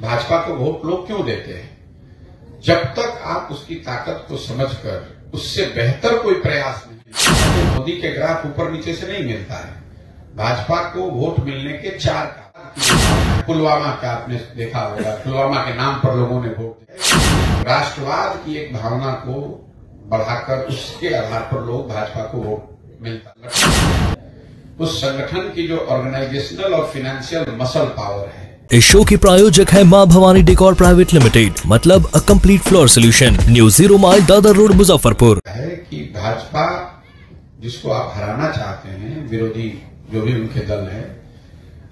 भाजपा को वोट लोग क्यों देते हैं? जब तक आप उसकी ताकत को समझकर उससे बेहतर कोई प्रयास नहीं। मोदी के ग्राफ ऊपर नीचे से नहीं मिलता है। भाजपा को वोट मिलने के 4 कारण। पुलवामा का आपने देखा होगा, पुलवामा के नाम पर लोगों ने वोट दिया। राष्ट्रवाद की एक भावना को बढ़ाकर उसके आधार पर लोग भाजपा को वोट मिलता। उस संगठन की जो ऑर्गेनाइजेशनल और फाइनेंशियल मसल पावर है। इस शो की प्रायोजक है मां भवानी डेकोर प्राइवेट लिमिटेड, मतलब a complete floor solution, new 0 mile Dadar road Muzaffarpur. है कि भाजपा जिसको आप हराना चाहते हैं, विरोधी जो भी उनके दल है,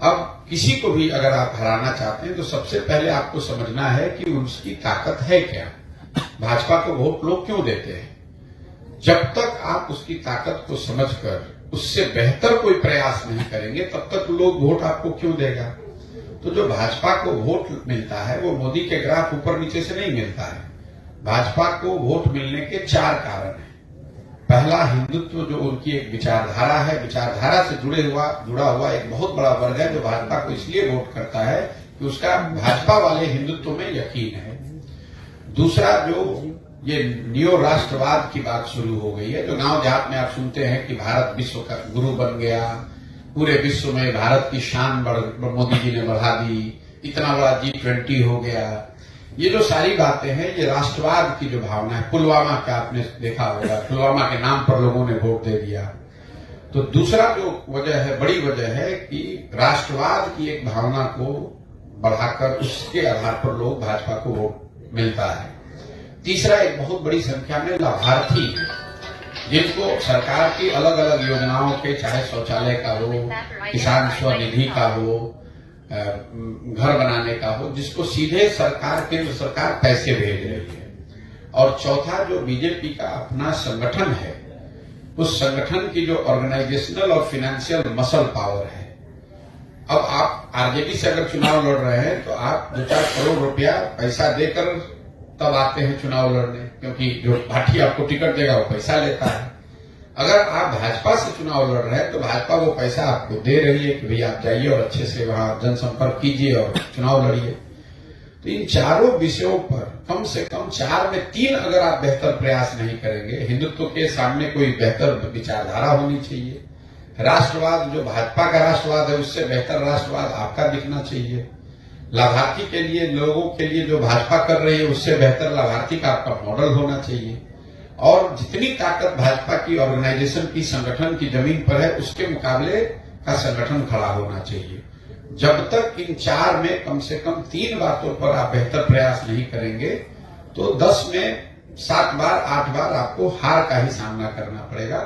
अब किसी को भी अगर आप हराना चाहते हैं तो सबसे पहले आपको समझना है कि उसकी ताकत है क्या। भाजपा को वोट लोग क्यों देते हैं? जब तक आप उसकी ताकत को समझकर उससे बेहतर कोई प्रयास नहीं करेंगे तब तक लोग वोट आपको क्यों देगा। तो जो भाजपा को वोट मिलता है वो मोदी के ग्राफ ऊपर नीचे से नहीं मिलता है। भाजपा को वोट मिलने के 4 कारण हैं। पहला, हिंदुत्व जो उनकी एक विचारधारा है, विचारधारा से जुड़ा हुआ एक बहुत बड़ा वर्ग है जो भाजपा को इसलिए वोट करता है कि उसका भाजपा वाले हिंदुत्व में यकीन है। दूसरा, जो ये नियो राष्ट्रवाद की बात शुरू हो गई है, जो गांव देहात में आप सुनते हैं कि भारत विश्व का गुरु बन गया, पूरे विश्व में भारत की शान मोदी जी ने बढ़ा दी, इतना बड़ा G20 हो गया। ये जो सारी बातें हैं, ये राष्ट्रवाद की जो भावना है। पुलवामा का आपने देखा होगा, पुलवामा के नाम पर लोगों ने वोट दे दिया। तो दूसरा जो वजह है, बड़ी वजह है कि राष्ट्रवाद की एक भावना को बढ़ाकर उसके आधार पर लोग भाजपा को वोट मिलता है। तीसरा, एक बहुत बड़ी संख्या में लाभार्थी हैं जिनको सरकार की अलग अलग योजनाओं के, चाहे शौचालय का हो, किसान स्वनिधि का हो, घर बनाने का हो, जिसको सीधे सरकार, केंद्र सरकार पैसे भेज रही है। और चौथा, जो बीजेपी का अपना संगठन है, उस संगठन की जो ऑर्गेनाइजेशनल और फाइनेंशियल मसल पावर है। अब आप आरजेडी से अगर चुनाव लड़ रहे हैं तो आप 2-4 करोड़ रुपया पैसा देकर तब आते हैं चुनाव लड़ने, क्योंकि जो पार्टी आपको टिकट देगा वो पैसा लेता है। अगर आप भाजपा से चुनाव लड़ रहे हैं तो भाजपा वो पैसा आपको दे रही है कि भैया आप जाइए और अच्छे से वहां जनसंपर्क कीजिए और चुनाव लड़िए। तो इन चारों विषयों पर कम से कम 4 में 3 अगर आप बेहतर प्रयास नहीं करेंगे, हिंदुत्व के सामने कोई बेहतर विचारधारा होनी चाहिए, राष्ट्रवाद जो भाजपा का राष्ट्रवाद है उससे बेहतर राष्ट्रवाद आपका दिखना चाहिए, लाभार्थी के लिए, लोगों के लिए जो भाजपा कर रही है उससे बेहतर लाभार्थी का आपका मॉडल होना चाहिए, और जितनी ताकत भाजपा की ऑर्गेनाइजेशन की, संगठन की जमीन पर है उसके मुकाबले का संगठन खड़ा होना चाहिए। जब तक इन 4 में कम से कम 3 बातों पर आप बेहतर प्रयास नहीं करेंगे तो 10 में 7 बार 8 बार आपको हार का ही सामना करना पड़ेगा।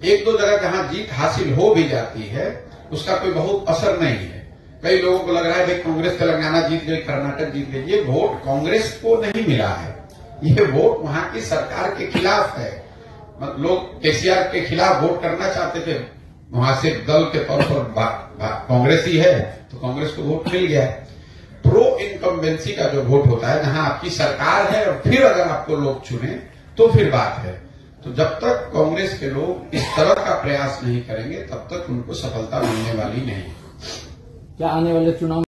1-2 जगह जहां जीत हासिल हो भी जाती है उसका कोई बहुत असर नहीं है। कई लोगों को लग रहा है भाई कांग्रेस तेलंगाना जीत गई, कर्नाटक जीत गई। ये वोट कांग्रेस को नहीं मिला है, ये वोट वहां की सरकार के खिलाफ है। लोग केसीआर के खिलाफ वोट करना चाहते थे, वहां से दल के तौर पर कांग्रेस ही है तो कांग्रेस को वोट मिल गया। प्रो इनकम्बेंसी का जो वोट होता है, जहां आपकी सरकार है और फिर अगर आपको लोग चुने तो फिर बात है। तो जब तक कांग्रेस के लोग इस तरह का प्रयास नहीं करेंगे तब तक उनको सफलता मिलने वाली नहीं। क्या आने वाले चुनाव